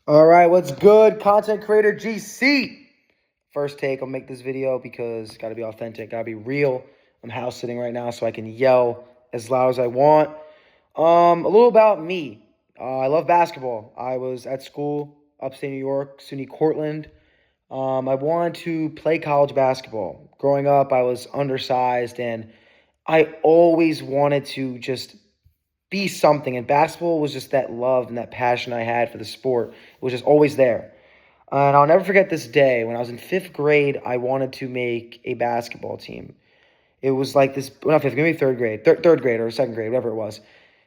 All right, what's good? Content creator GC. First take, I'll make this video because it's got to be authentic, got to be real. I'm house sitting right now so I can yell as loud as I want. A little about me. I love basketball. I was at school, upstate New York, SUNY Cortland. I wanted to play college basketball. Growing up, I was undersized and I always wanted to just be something. And basketball was just that love and that passion I had for the sport. It was just always there. And I'll never forget this day. When I was in fifth grade, I wanted to make a basketball team. It was like this, well, not fifth, maybe third grade, third grade or second grade, whatever it was.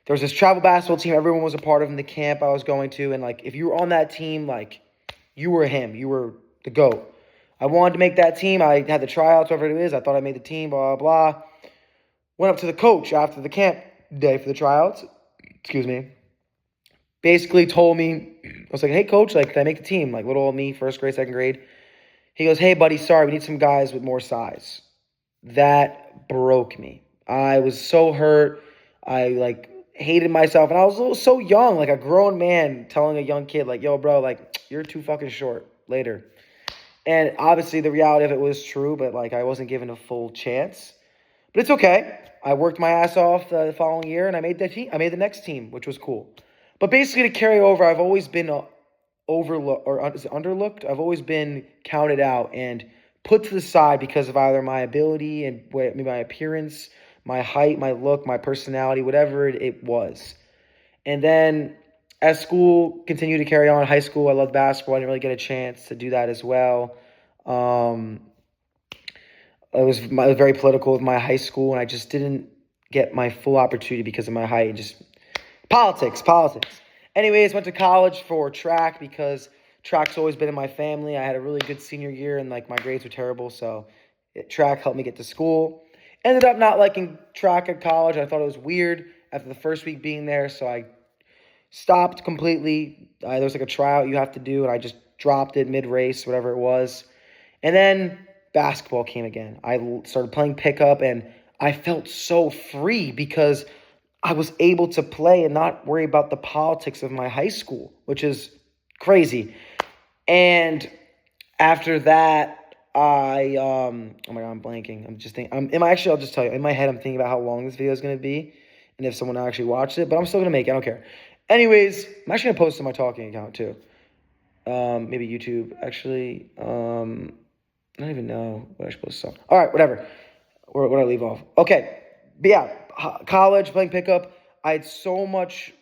There was this travel basketball team everyone was a part of in the camp I was going to. And, like, if you were on that team, like, you were him. You were the GOAT. I wanted to make that team. I had the tryouts, whatever it is. I thought I made the team, blah, blah, blah. Went up to the coach after the camp day for the tryouts. Excuse me. Basically told me, I was like, hey, coach, like, can I make the team? Like, little old me, first grade, second grade. He goes, hey, buddy, sorry, we need some guys with more size. That broke me. I was so hurt. I, like, hated myself. And I was so young, like a grown man telling a young kid, like, yo, bro, like, you're too fucking short later. And obviously the reality of it was true, but, like, I wasn't given a full chance. But it's okay. I worked my ass off the following year, and I made the team. I made the next team, which was cool. But basically, to carry over, I've always been overlooked or underlooked. I've always been counted out and put to the side because of either my ability and my appearance, my height, my look, my personality, whatever it was. And then as school continued to carry on, high school, I loved basketball. I didn't really get a chance to do that as well. I was very political with my high school, and I just didn't get my full opportunity because of my height. And just politics. Anyways, went to college for track because track's always been in my family. I had a really good senior year, and, like, my grades were terrible, so track helped me get to school. Ended up not liking track at college. I thought it was weird after the first week being there, so I stopped completely. There was, like, a tryout you have to do, and I just dropped it mid-race, whatever it was. And then basketball came again. I started playing pickup, and I felt so free because I was able to play and not worry about the politics of my high school, which is crazy. And after that, oh my God, I'm blanking. I'm just thinking, I'll just tell you, in my head, I'm thinking about how long this video is going to be and if someone actually watched it, but I'm still going to make it. I don't care. Anyways, I'm actually going to post it on my talking account too. Maybe YouTube, actually. I don't even know what I'm supposed to say. All right, whatever. Where did I leave off? Okay. But yeah, college, playing pickup. I had so much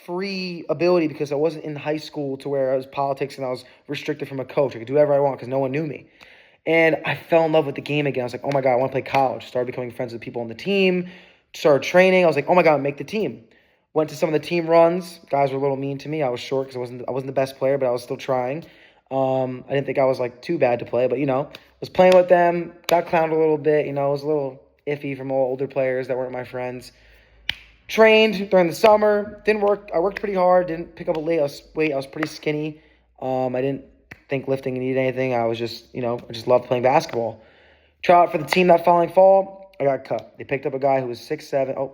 free ability because I wasn't in high school to where I was politics and I was restricted from a coach. I could do whatever I want because no one knew me. And I fell in love with the game again. I was like, oh my God, I want to play college. Started becoming friends with people on the team. Started training. I was like, oh my God, make the team. Went to some of the team runs. Guys were a little mean to me. I was short because I wasn't the best player, but I was still trying. I didn't think I was, like, too bad to play, but, was playing with them, got clowned a little bit, it was a little iffy from all older players that weren't my friends. Trained during the summer, didn't work. I worked pretty hard, didn't pick up a weight. I was pretty skinny. I didn't think lifting needed anything. I was just, I just loved playing basketball. Tried out for the team that following fall. I got cut. They picked up a guy who was 6'7".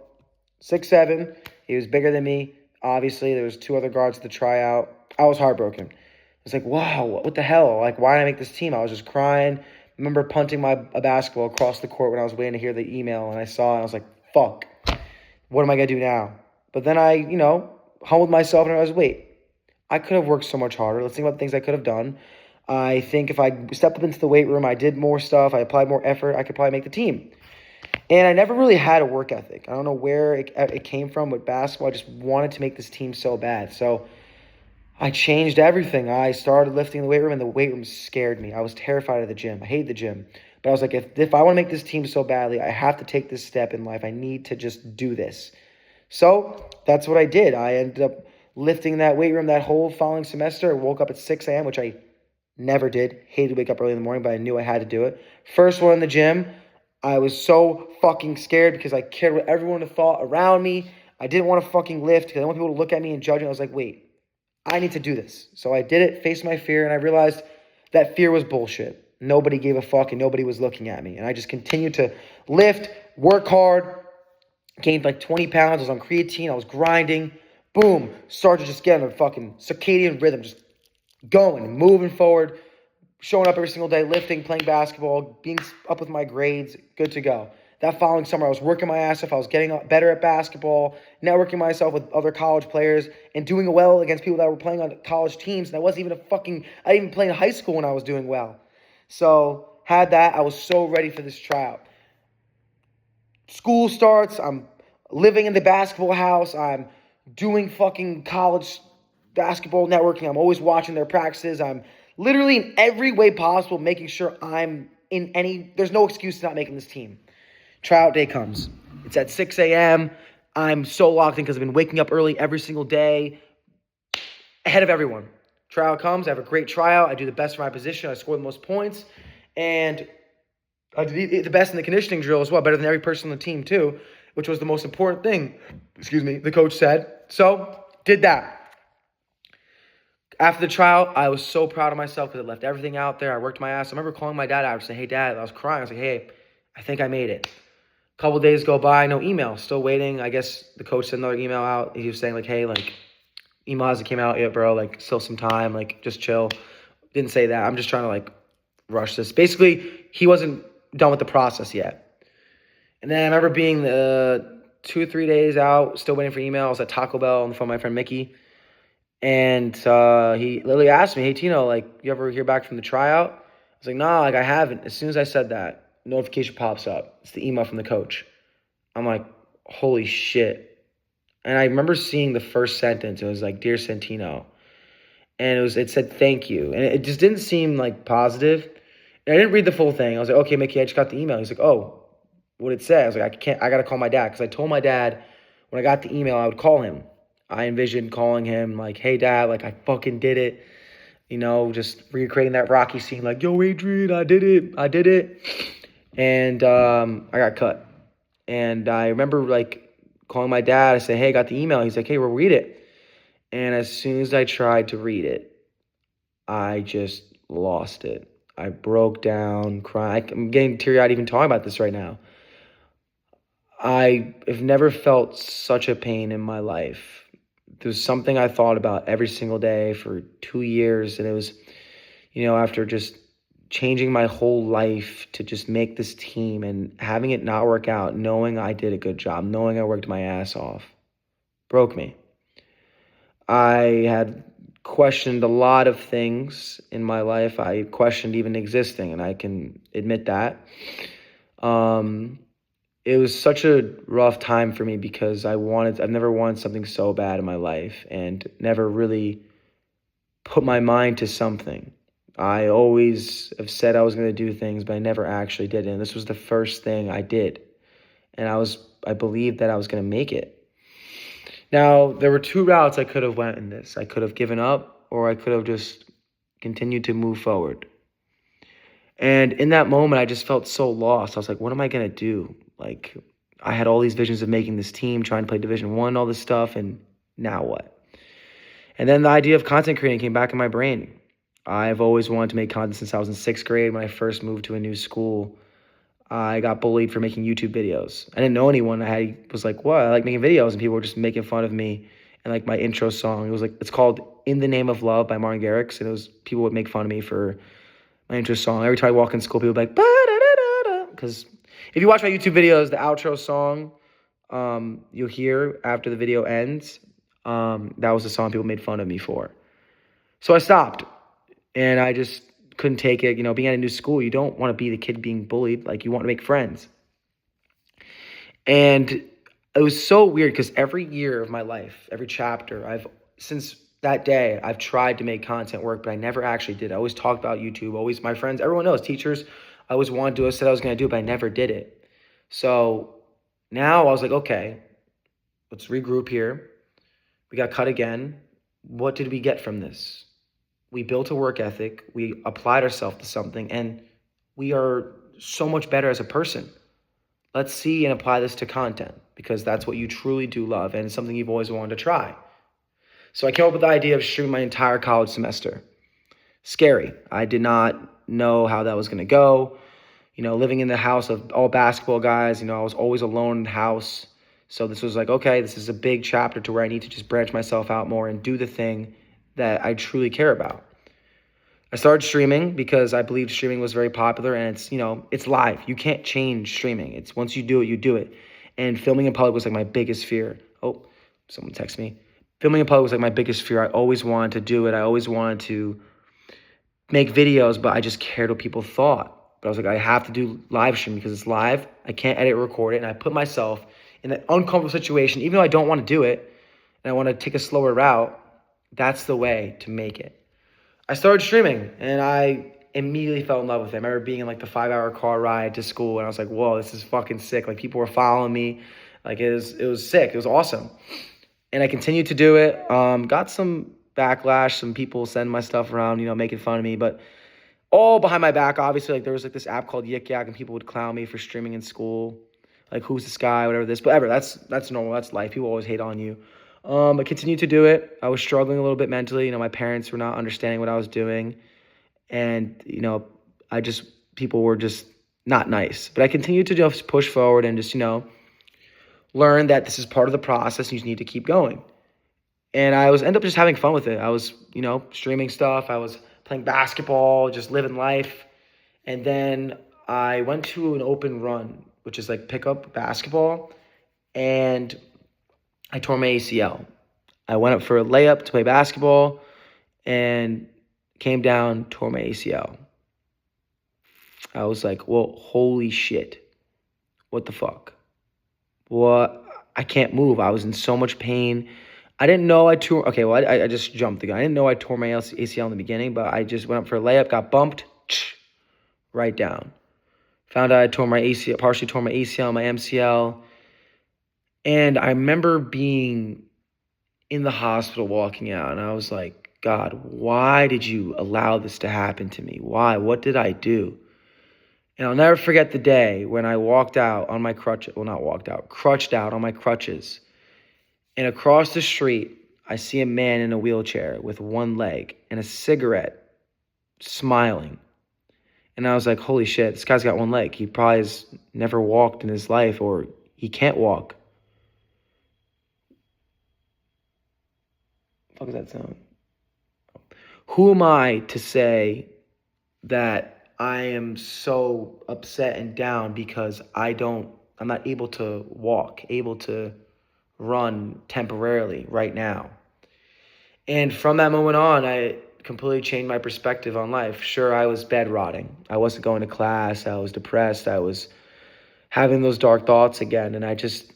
6'7". He was bigger than me. Obviously, there was two other guards to try out. I was heartbroken. I was like, wow, what the hell? Like, why did I make this team? I was just crying. I remember punting a basketball across the court when I was waiting to hear the email, and I saw it, and I was like, fuck, what am I going to do now? But then I, humbled myself, and I was, wait, I could have worked so much harder. Let's think about the things I could have done. I think if I stepped up into the weight room, I did more stuff, I applied more effort, I could probably make the team. And I never really had a work ethic. I don't know where it came from with basketball. I just wanted to make this team so bad. So I changed everything. I started lifting in the weight room, and the weight room scared me. I was terrified of the gym. I hated the gym. But I was like, if I want to make this team so badly, I have to take this step in life. I need to just do this. So that's what I did. I ended up lifting that weight room that whole following semester. I woke up at 6 a.m., which I never did. Hated to wake up early in the morning, but I knew I had to do it. First one in the gym. I was so fucking scared because I cared what everyone thought around me. I didn't want to fucking lift because I didn't want people to look at me and judge me. I was like, wait, I need to do this. So I did it, faced my fear, and I realized that fear was bullshit. Nobody gave a fuck and nobody was looking at me. And I just continued to lift, work hard, gained like 20 pounds. I was on creatine. I was grinding. Boom. Started to just get in a fucking circadian rhythm. Just going, moving forward, showing up every single day, lifting, playing basketball, being up with my grades, good to go. That following summer, I was working my ass off. I was getting better at basketball, networking myself with other college players, and doing well against people that were playing on college teams. And I wasn't even I didn't even play in high school when I was doing well. So, had that. I was so ready for this tryout. School starts. I'm living in the basketball house. I'm doing fucking college basketball networking. I'm always watching their practices. I'm literally in every way possible making sure there's no excuse to not making this team. Tryout day comes. It's at 6 a.m. I'm so locked in because I've been waking up early every single day, ahead of everyone. Tryout comes. I have a great tryout. I do the best for my position. I score the most points. And I did the best in the conditioning drill as well, better than every person on the team too, which was the most important thing, the coach said. So, did that. After the trial, I was so proud of myself because I left everything out there. I worked my ass. I remember calling my dad out and saying, hey, Dad, I was crying. I was like, hey, I think I made it. A couple days go by, no email. Still waiting. I guess the coach sent another email out. He was saying, like, hey, like, email hasn't came out yet, bro. Like, still some time. Like, just chill. Didn't say that. I'm just trying to, like, rush this. Basically, he wasn't done with the process yet. And then I remember being 2 or 3 days out, still waiting for email. I was at Taco Bell on the phone with my friend Mickey. And he literally asked me, hey, Tino, like, you ever hear back from the tryout? I was like, nah, like, I haven't. As soon as I said that, notification pops up. It's the email from the coach. I'm like, holy shit. And I remember seeing the first sentence. It was like, Dear Santino. And it said, thank you. And it just didn't seem, like, positive. And I didn't read the full thing. I was like, okay, Mickey, I just got the email. He's like, oh, what did it say? I was like, I got to call my dad. Because I told my dad when I got the email, I would call him. I envisioned calling him like, hey, Dad, like, I fucking did it. You know, just recreating that Rocky scene, like, yo, Adrian, I did it. And I got cut. And I remember, like, calling my dad. I said, hey, I got the email. He's like, hey, well, read it. And as soon as I tried to read it, I just lost it. I broke down, crying. I'm getting teary-eyed even talking about this right now. I have never felt such a pain in my life. There's something I thought about every single day for 2 years. And it was, after just changing my whole life to just make this team and having it not work out, knowing I did a good job, knowing I worked my ass off, broke me. I had questioned a lot of things in my life. I questioned even existing, and I can admit that. It was such a rough time for me because I've never wanted something so bad in my life and never really put my mind to something. I always have said I was going to do things, but I never actually did. And this was the first thing I did. And I believed that I was going to make it. Now, there were 2 routes I could have went in this. I could have given up, or I could have just continued to move forward. And in that moment, I just felt so lost. I was like, what am I going to do? Like, I had all these visions of making this team, trying to play Division I, all this stuff, and now what? And then the idea of content creating came back in my brain. I've always wanted to make content since I was in 6th grade. When I first moved to a new school, I got bullied for making YouTube videos. I didn't know anyone. I was like, what? I like making videos, and people were just making fun of me. And like my intro song, it's called In the Name of Love by Martin Garrix, and people would make fun of me for my intro song. Every time I walk in school, people would be like, ba-da-da-da-da. Because if you watch my YouTube videos, the outro song you'll hear after the video ends, that was the song people made fun of me for. So I stopped, and I just couldn't take it. Being at a new school, you don't want to be the kid being bullied. Like, you want to make friends. And it was so weird because every year of my life, every chapter, since that day, I've tried to make content work, but I never actually did. I always talked about YouTube, always my friends, everyone knows, teachers, I always wanted to do it, said I was going to do it, but I never did it. So now I was like, okay, let's regroup here. We got cut again. What did we get from this? We built a work ethic. We applied ourselves to something, and we are so much better as a person. Let's see and apply this to content, because that's what you truly do love, and it's something you've always wanted to try. So I came up with the idea of streaming my entire college semester. Scary. I did not know how that was going to go. Living in the house of all basketball guys, I was always alone in the house. So this was like, okay, this is a big chapter to where I need to just branch myself out more and do the thing that I truly care about. I started streaming because I believed streaming was very popular, and it's live. You can't change streaming. It's once you do it, you do it. And filming in public was like my biggest fear. Oh, someone text me. Filming in public was like my biggest fear. I always wanted to do it. I always wanted to make videos, but I just cared what people thought. But I was like, I have to do live stream because it's live. I can't edit or record it. And I put myself in that uncomfortable situation, even though I don't want to do it and I want to take a slower route. That's the way to make it. I started streaming and I immediately fell in love with it. I remember being in like the 5-hour car ride to school and I was like, whoa, this is fucking sick. Like people were following me. Like it was sick. It was awesome. And I continued to do it. Got some backlash, some people sending my stuff around, making fun of me, but all behind my back, obviously. Like there was like this app called Yik Yak and people would clown me for streaming in school. Like who's this guy, whatever this, whatever. That's normal. That's life. People always hate on you. I continued to do it. I was struggling a little bit mentally. My parents were not understanding what I was doing. And, people were just not nice. But I continued to just push forward and just, learn that this is part of the process and you just need to keep going. And I ended up just having fun with it. I was, streaming stuff. I was playing basketball, just living life. And then I went to an open run, which is like pickup basketball. And I tore my ACL. I went up for a layup to play basketball and came down, tore my ACL. I was like, well, holy shit. What the fuck? What? I can't move. I was in so much pain. I didn't know I tore. Okay, well, I just jumped the gun. I didn't know I tore my ACL in the beginning, but I just went up for a layup, got bumped, right down. Found out I tore my ACL, partially tore my ACL, my MCL. And I remember being in the hospital walking out, and I was like, God, why did you allow this to happen to me? Why? What did I do? And I'll never forget the day when I walked out on my crutches. Well, not walked out, crutched out on my crutches. And across the street, I see a man in a wheelchair with one leg and a cigarette smiling. And I was like, holy shit, this guy's got one leg. He probably has never walked in his life, or he can't walk. What the fuck is that sound? Who am I to say that I am so upset and down because I'm not able to walk, able to run temporarily right now? And from that moment on, I completely changed my perspective on life. Sure, I was bedrotting. I wasn't going to class. I was depressed. I was having those dark thoughts again. And I just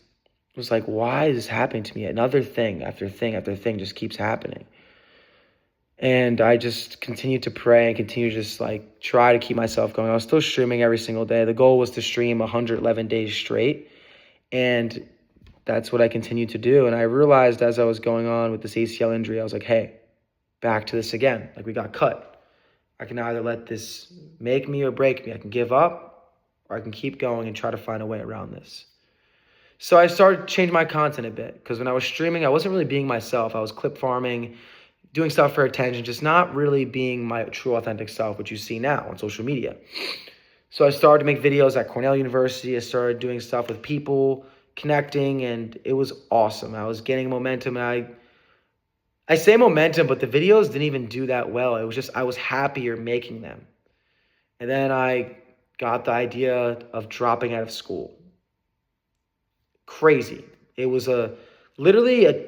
was like, why is this happening to me? Another thing after thing after thing just keeps happening. And I just continued to pray and continue to just like try to keep myself going. I was still streaming every single day. The goal was to stream 111 days straight. And that's what I continued to do. And I realized as I was going on with this ACL injury, I was like, hey, back to this again. Like we got cut. I can either let this make me or break me. I can give up or I can keep going and try to find a way around this. So I started to change my content a bit because when I was streaming, I wasn't really being myself. I was clip farming, doing stuff for attention, just not really being my true authentic self, which you see now on social media. So I started to make videos at Cornell University. I started doing stuff with people, connecting, and it was awesome. I was getting momentum, and I say momentum, but the videos didn't even do that well. It was just I was happier making them. And then I got the idea of dropping out of school. Crazy. It was literally a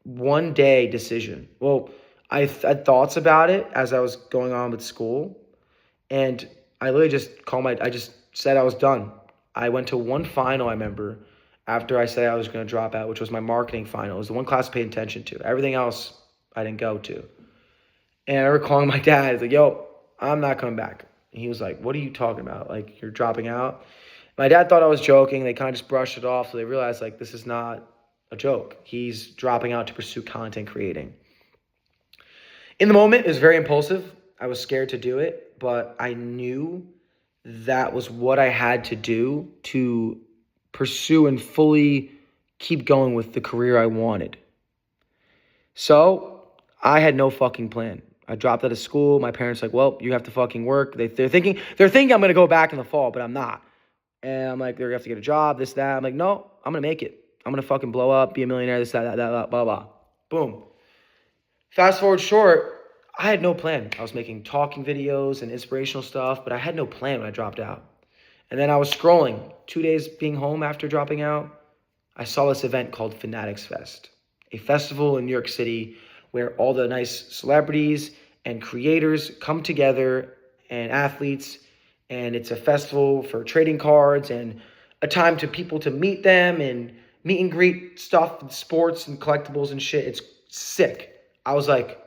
one-day decision. Well, I had thoughts about it as I was going on with school, and I literally I just said I was done. I went to one final, I remember, after I said I was going to drop out, which was my marketing final. It was the one class I paid attention to. Everything else I didn't go to. And I remember calling my dad. He's like, yo, I'm not coming back. And he was like, what are you talking about? Like, you're dropping out? My dad thought I was joking. They kind of just brushed it off. So they realized, like, this is not a joke. He's dropping out to pursue content creating. In the moment, it was very impulsive. I was scared to do it, but I knew that was what I had to do to pursue and fully keep going with the career I wanted. So I had no fucking plan. I dropped out of school. My parents were like, well, you have to fucking work. They're thinking I'm going to go back in the fall, but I'm not. And I'm like, they're going to have to get a job, this, that. I'm like, no, I'm going to make it. I'm going to fucking blow up, be a millionaire, this, that, blah, blah. Boom. Fast forward short, I had no plan. I was making talking videos and inspirational stuff, but I had no plan when I dropped out. And then I was scrolling 2 days being home after dropping out. I saw this event called Fanatics Fest, a festival in New York City where all the nice celebrities and creators come together and athletes. And it's a festival for trading cards and a time to people to meet them and meet and greet stuff and sports and collectibles and shit. It's sick. I was like,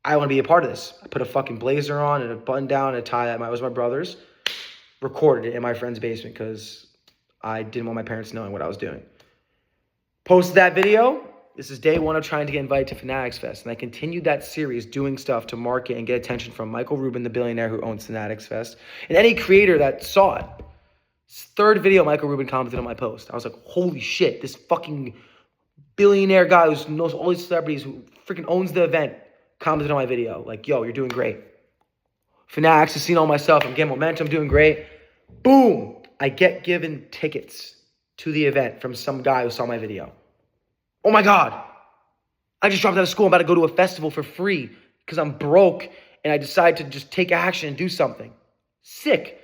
I want to be a part of this. I put a fucking blazer on and a button down and a tie that was my brother's. Recorded it in my friend's basement because I didn't want my parents knowing what I was doing. Posted that video. This is day one of trying to get invited to Fanatics Fest. And I continued that series doing stuff to market and get attention from Michael Rubin, the billionaire who owns Fanatics Fest, and any creator that saw it. Third video, Michael Rubin commented on my post. I was like, holy shit, this fucking billionaire guy who knows all these celebrities, who freaking owns the event, commented on my video. Like, yo, you're doing great. Fanatics has seen all my stuff. I'm getting momentum, doing great. Boom! I get given tickets to the event from some guy who saw my video. Oh my God. I just dropped out of school. I'm about to go to a festival for free because I'm broke and I decide to just take action and do something. Sick.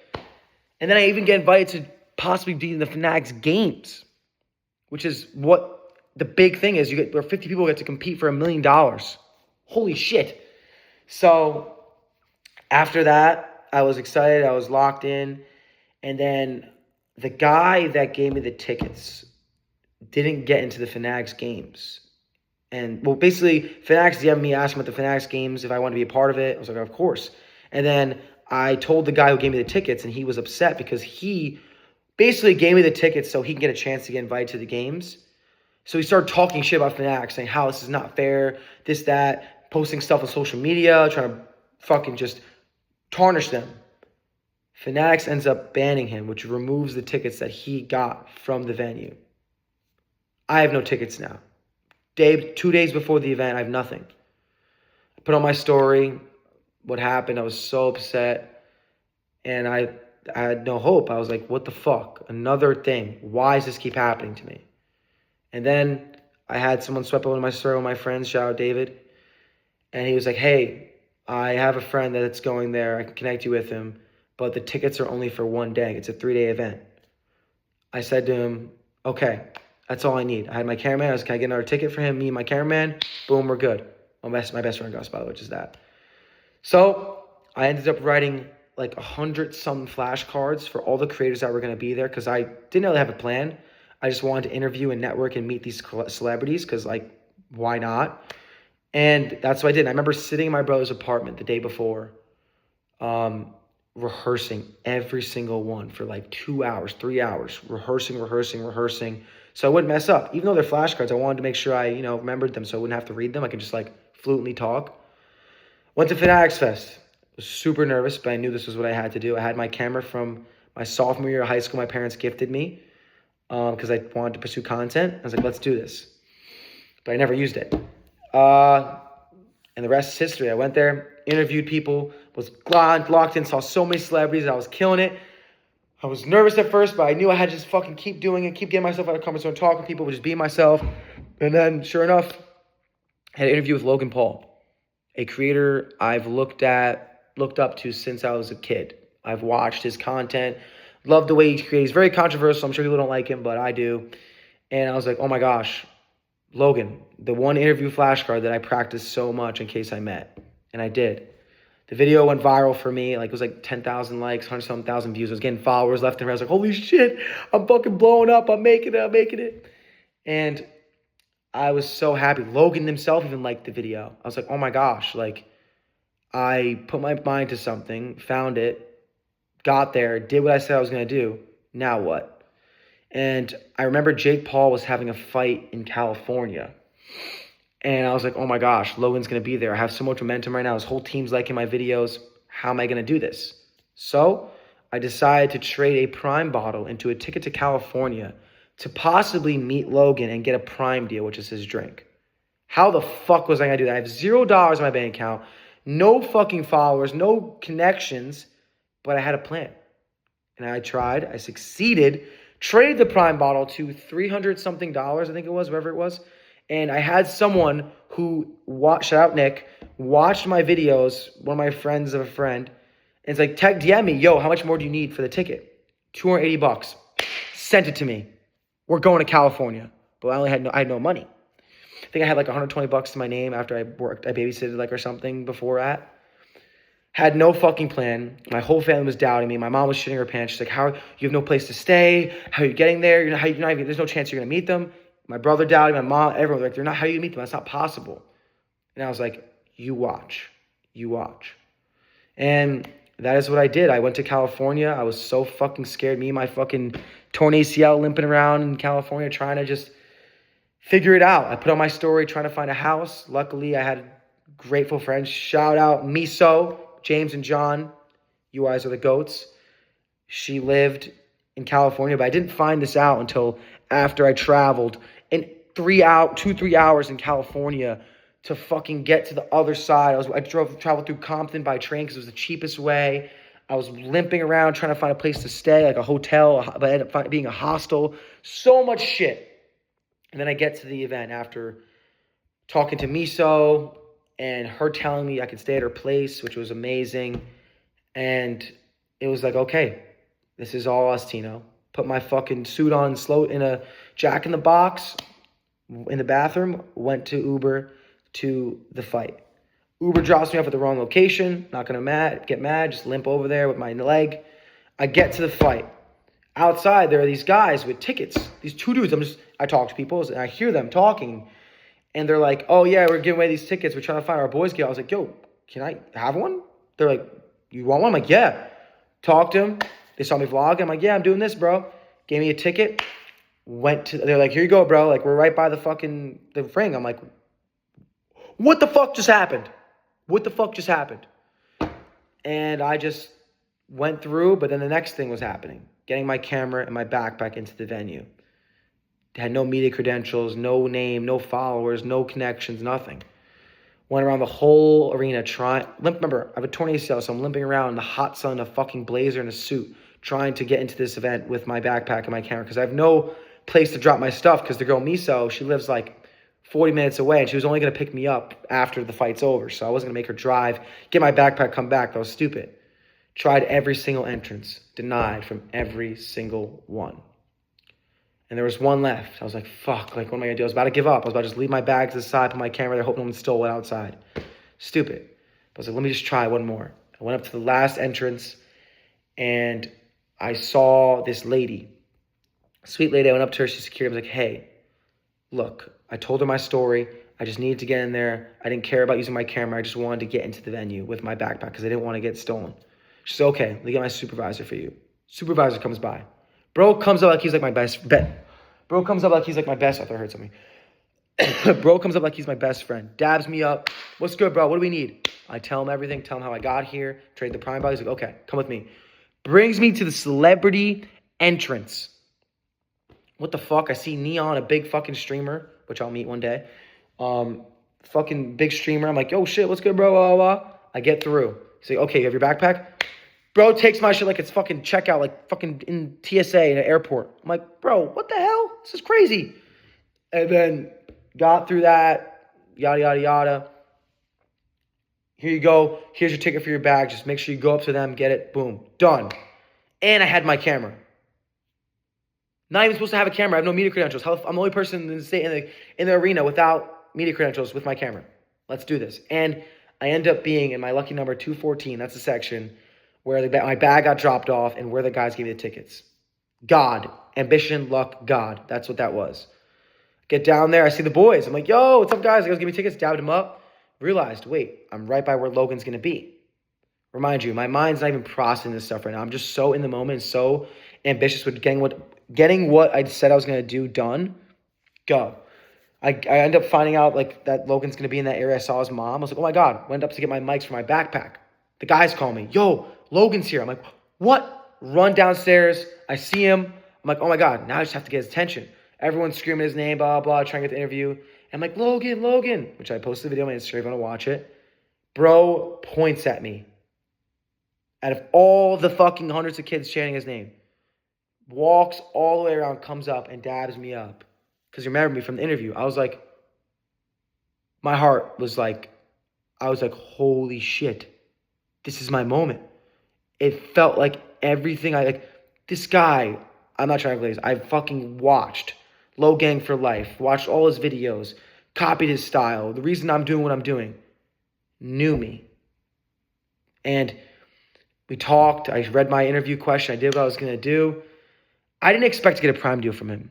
And then I even get invited to possibly be in the Fanatics games, which is what the big thing is. Where 50 people get to compete for $1 million. Holy shit. So after that, I was excited. I was locked in. And then the guy that gave me the tickets didn't get into the Fanatics games. And, well, basically, Fanatics DM'd me, asked me at the Fanatics games if I wanted to be a part of it. I was like, of course. And then I told the guy who gave me the tickets, and he was upset because he basically gave me the tickets so he can get a chance to get invited to the games. So he started talking shit about Fanatics, saying how this is not fair, this, that, posting stuff on social media, trying to fucking just tarnish them. Fanatics ends up banning him, which removes the tickets that he got from the venue. I have no tickets now. 2 days before the event, I have nothing. I put on my story what happened. I was so upset. And I had no hope. I was like, what the fuck? Another thing. Why does this keep happening to me? And then I had someone swept up in my story with my friends. Shout out David. And he was like, hey, I have a friend that's going there. I can connect you with him. But the tickets are only for one day. It's a 3-day event. I said to him, okay, that's all I need. I had my cameraman. I was, can I get another ticket for him? Me and my cameraman. Boom, we're good. My best friend Gus, by the way, which is that. So I ended up writing like 100-some flashcards for all the creators that were going to be there because I didn't really have a plan. I just wanted to interview and network and meet these celebrities because, like, why not? And that's what I did. And I remember sitting in my brother's apartment the day before, rehearsing every single one for like 2 hours, 3 hours, rehearsing. So I wouldn't mess up. Even though they're flashcards, I wanted to make sure I, remembered them so I wouldn't have to read them. I could just like fluently talk. Went to Fanatics Fest. Was super nervous, but I knew this was what I had to do. I had my camera from my sophomore year of high school. My parents gifted me because I wanted to pursue content. I was like, let's do this. But I never used it. And the rest is history. I went there, interviewed people, was locked in, saw so many celebrities. I was killing it. I was nervous at first, but I knew I had to just fucking keep doing it, keep getting myself out of comfort zone, talking to people, just being myself. And then, sure enough, I had an interview with Logan Paul, a creator I've looked up to since I was a kid. I've watched his content, love the way he creates. He's very controversial. I'm sure people don't like him, but I do. And I was like, oh my gosh, Logan, the one interview flashcard that I practiced so much in case I met. And I did. The video went viral for me. Like, it was like 10,000 likes, 100-something thousand views. I was getting followers left and right. I was like, holy shit, I'm fucking blowing up. I'm making it. And I was so happy. Logan himself even liked the video. I was like, oh my gosh. Like, I put my mind to something, found it, got there, did what I said I was going to do. Now what? And I remember Jake Paul was having a fight in California. And I was like, oh my gosh, Logan's going to be there. I have so much momentum right now. His whole team's liking my videos. How am I going to do this? So I decided to trade a Prime bottle into a ticket to California to possibly meet Logan and get a Prime deal, which is his drink. How the fuck was I going to do that? I have $0 in my bank account, no fucking followers, no connections, but I had a plan. And I tried. I succeeded. Traded the Prime bottle to $300-something, I think it was, whatever it was. And I had someone who, shout out Nick, watched my videos, one of my friends of a friend, and it's like, tag DM me, yo, how much more do you need for the ticket? $280. Sent it to me. We're going to California. But I had no money. I think I had like $120 to my name after I babysitted like or something before that. Had no fucking plan. My whole family was doubting me. My mom was shitting her pants. She's like, "How you have no place to stay? How are you getting there? You're not even. There's no chance you're gonna meet them." My brother doubted. My mom, everyone was like, "They're not. How do you meet them? That's not possible." And I was like, "You watch, you watch." And that is what I did. I went to California. I was so fucking scared. Me and my fucking torn ACL limping around in California, trying to just figure it out. I put on my story trying to find a house. Luckily, I had grateful friends. Shout out Miso, James and John. You guys are the goats. She lived in California, but I didn't find this out until after I traveled in 3 hours in California to fucking get to the other side. I traveled through Compton by train because it was the cheapest way. I was limping around trying to find a place to stay, like a hotel, but I ended up being a hostel. So much shit. And then I get to the event after talking to Miso and her telling me I could stay at her place, which was amazing. And it was like, okay, this is all us, Tino. Put my fucking suit on, slow in a Jack in the Box in the bathroom, went to Uber to the fight. Uber drops me off at the wrong location. Not gonna get mad, just limp over there with my leg. I get to the fight. Outside, there are these guys with tickets. These two dudes. I talk to people and I hear them talking, and they're like, "Oh yeah, we're giving away these tickets. We're trying to find our boys' game." I was like, "Yo, can I have one?" They're like, "You want one?" I'm like, "Yeah." Talked to them. They saw me vlog. I'm like, "Yeah, I'm doing this, bro." Gave me a ticket. They're like, "Here you go, bro. Like, we're right by the ring." I'm like, "What the fuck just happened? What the fuck just happened?" And I just went through, but then the next thing was happening. Getting my camera and my backpack into the venue. Had no media credentials, no name, no followers, no connections, nothing. Went around the whole arena remember, I have a torn ACL, so I'm limping around in the hot sun, a fucking blazer and a suit, trying to get into this event with my backpack and my camera, because I have no place to drop my stuff, because the girl Miso, she lives like 40 minutes away, and she was only going to pick me up after the fight's over, so I wasn't going to make her drive, get my backpack, come back. That was stupid. Tried every single entrance. Denied from every single one. And there was one left. I was like, fuck, like, what am I going to do? I was about to give up. I was about to just leave my bag to the side, put my camera there, hope no one stole it outside. Stupid. But I was like, let me just try one more. I went up to the last entrance, and I saw this lady. Sweet lady. I went up to her. She secured. I was like, hey, look, I told her my story. I just needed to get in there. I didn't care about using my camera. I just wanted to get into the venue with my backpack because I didn't want to get stolen. She said, okay, let me get my supervisor for you. Supervisor comes by. Bro comes up like he's like my best bet. Bro comes up like he's like my best. I thought I heard something. Bro comes up like he's my best friend. Dabs me up. What's good, bro? What do we need? I tell him everything. Tell him how I got here. Trade the prime ball. He's like, okay, come with me. Brings me to the celebrity entrance. What the fuck? I see Neon, a big fucking streamer, which I'll meet one day. Fucking big streamer. I'm like, yo, shit, what's good, bro? Blah, blah, blah. I get through. He's like, okay, you have your backpack? Bro takes my shit like it's fucking checkout, like fucking in TSA in an airport. I'm like, bro, what the hell? This is crazy. And then got through that, yada, yada, yada. Here you go. Here's your ticket for your bag. Just make sure you go up to them, get it. Boom. Done. And I had my camera. Not even supposed to have a camera. I have no media credentials. I'm the only person in the arena without media credentials with my camera. Let's do this. And I end up being in my lucky number 214. That's the section where my bag got dropped off and where the guys gave me the tickets. God. Ambition, luck, God. That's what that was. Get down there. I see the boys. I'm like, yo, what's up, guys? The guys give me tickets. Dabbed them up. Realized, wait, I'm right by where Logan's going to be. Remind you, my mind's not even processing this stuff right now. I'm just so in the moment, so ambitious with getting what I said I was going to do done. Go. I end up finding out like that Logan's going to be in that area. I saw his mom. I was like, oh my God. Went up to get my mics for my backpack. The guys call me. Yo, Logan's here. I'm like, what? Run downstairs. I see him. I'm like, oh my God. Now I just have to get his attention. Everyone's screaming his name, blah, blah, trying to get the interview. And I'm like, Logan, which I posted a video on my Instagram if you want to watch it. Bro points at me. Out of all the fucking hundreds of kids chanting his name. Walks all the way around, comes up and dabs me up. Because you remember me from the interview. I was like, my heart was like, I was like, holy shit, this is my moment. It felt like everything this guy, I'm not trying to glaze, I fucking watched Logang for Life, watched all his videos, copied his style. The reason I'm doing what I'm doing, knew me. And we talked, I read my interview question, I did what I was going to do. I didn't expect to get a prime deal from him.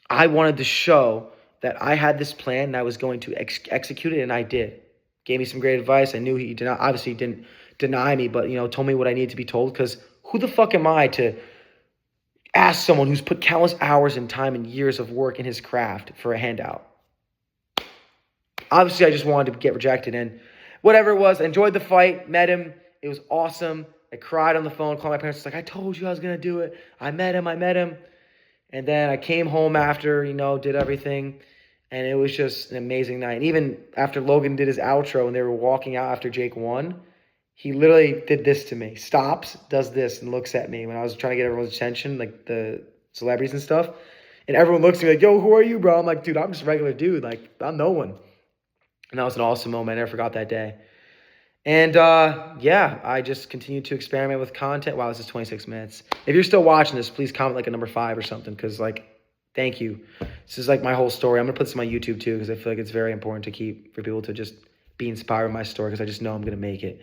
I wanted to show that I had this plan and I was going to execute it, and I did. Gave me some great advice. I knew he did not, obviously didn't deny me, but, told me what I needed to be told, because who the fuck am I to ask someone who's put countless hours and time and years of work in his craft for a handout? Obviously, I just wanted to get rejected, and whatever it was, I enjoyed the fight, met him. It was awesome. I cried on the phone, called my parents. It's like, I told you I was going to do it. I met him. And then I came home after, did everything. And it was just an amazing night. And even after Logan did his outro and they were walking out after Jake won, he literally did this to me. Stops, does this, and looks at me when I was trying to get everyone's attention, like the celebrities and stuff. And everyone looks at me like, yo, who are you, bro? I'm like, dude, I'm just a regular dude. Like, I'm no one. And that was an awesome moment. I never forgot that day. And, I just continued to experiment with content. Wow, this is 26 minutes. If you're still watching this, please comment like a number 5 or something, because, thank you. This is, my whole story. I'm going to put this on my YouTube, too, because I feel like it's very important for people to just be inspired by my story, because I just know I'm going to make it.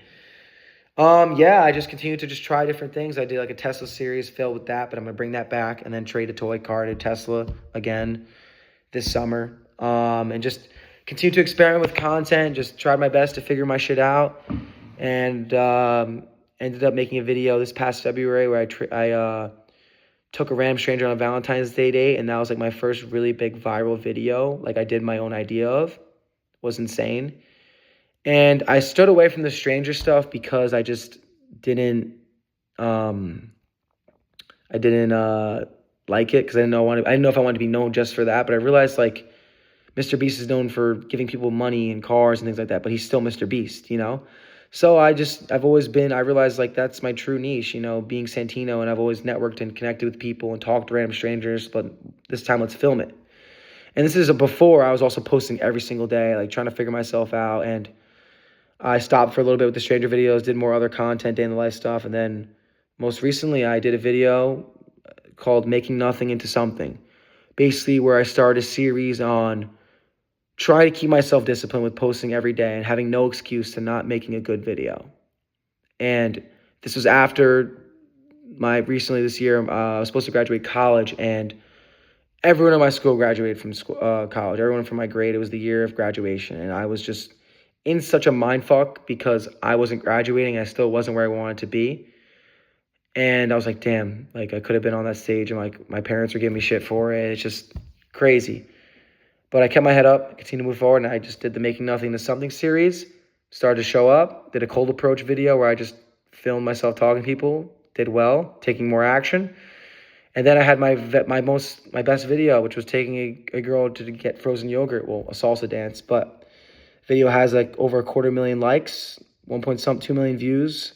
I just continued to just try different things. I did, a Tesla series, failed with that, but I'm going to bring that back and then trade a toy car to Tesla again this summer. And just continue to experiment with content, just tried my best to figure my shit out, and ended up making a video this past February where I took a random stranger on a Valentine's Day date, and that was my first really big viral video, I did my own idea of. It was insane. And I stood away from the stranger stuff because I just didn't like it, because I didn't know if I wanted to be known just for that, but I realized Mr. Beast is known for giving people money and cars and things like that, but he's still Mr. Beast, So I realized that's my true niche, being Santino, and I've always networked and connected with people and talked to random strangers, but this time let's film it. And this is before I was also posting every single day, trying to figure myself out, and I stopped for a little bit with the stranger videos, did more other content, day in the life stuff, and then most recently I did a video called Making Nothing Into Something, basically where I started a series on try to keep myself disciplined with posting every day and having no excuse to not making a good video. And this was after recently this year, I was supposed to graduate college, and everyone in my school graduated from college. Everyone from my grade, it was the year of graduation. And I was just in such a mind fuck because I wasn't graduating. I still wasn't where I wanted to be. And I was like, damn, I could have been on that stage, and my parents were giving me shit for it. It's just crazy. But I kept my head up, continued to move forward, and I just did the Making Nothing Into Something series, started to show up, did a cold approach video where I just filmed myself talking to people, did well, taking more action. And then I had my best video, which was taking a girl to get frozen yogurt, well, a salsa dance, but video has over 250,000 likes, 1.2 million views,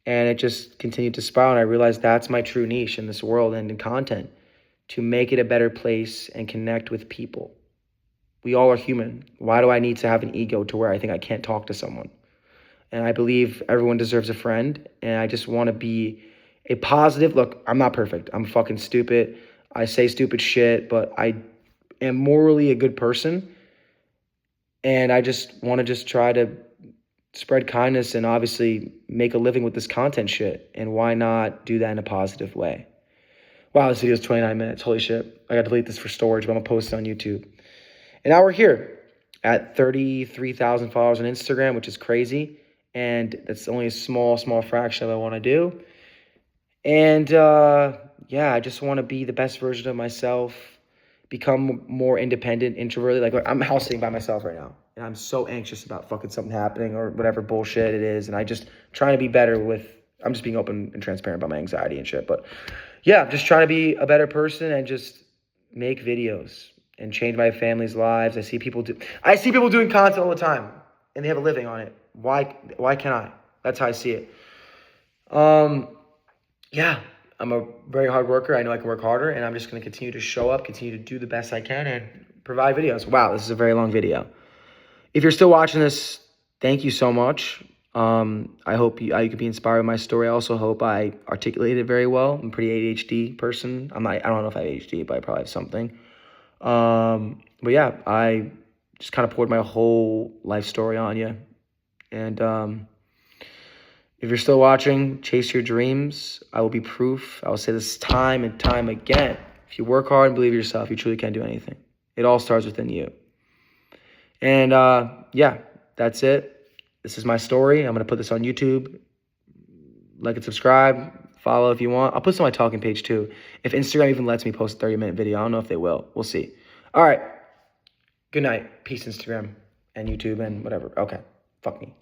and it just continued to spiral, and I realized that's my true niche in this world and in content, to make it a better place and connect with people. We all are human. Why do I need to have an ego to where I think I can't talk to someone? And I believe everyone deserves a friend, and I just want to be a positive. Look, I'm not perfect. I'm fucking stupid. I say stupid shit, but I am morally a good person, and I just want to try to spread kindness and obviously make a living with this content shit, and why not do that in a positive way? Wow, this video is 29 minutes. Holy shit. I got to delete this for storage, but I'm going to post it on YouTube. And now we're here at 33,000 followers on Instagram, which is crazy. And that's only a small fraction of what I want to do. And I just want to be the best version of myself, become more independent, introverted. I'm house sitting by myself right now, and I'm so anxious about fucking something happening or whatever bullshit it is. And I just trying to be better I'm just being open and transparent about my anxiety and shit. But yeah, I'm just trying to be a better person and just make videos and change my family's lives. I see people doing content all the time, and they have a living on it. Why can't I? That's how I see it. I'm a very hard worker. I know I can work harder, and I'm just going to continue to show up, continue to do the best I can, and provide videos. Wow, this is a very long video. If you're still watching this, thank you so much. I hope you could be inspired by my story. I also hope I articulated it very well. I'm a pretty ADHD person. I don't know if I have ADHD, but I probably have something. But yeah, I just kind of poured my whole life story on you. And if you're still watching, chase your dreams. I will be proof. I will say this time and time again. If you work hard and believe in yourself, you truly can do anything. It all starts within you. And yeah, that's it. This is my story. I'm going to put this on YouTube. Like and subscribe. Follow if you want. I'll put this on my talking page too. If Instagram even lets me post a 30-minute video. I don't know if they will. We'll see. All right. Good night. Peace, Instagram and YouTube and whatever. Okay. Fuck me.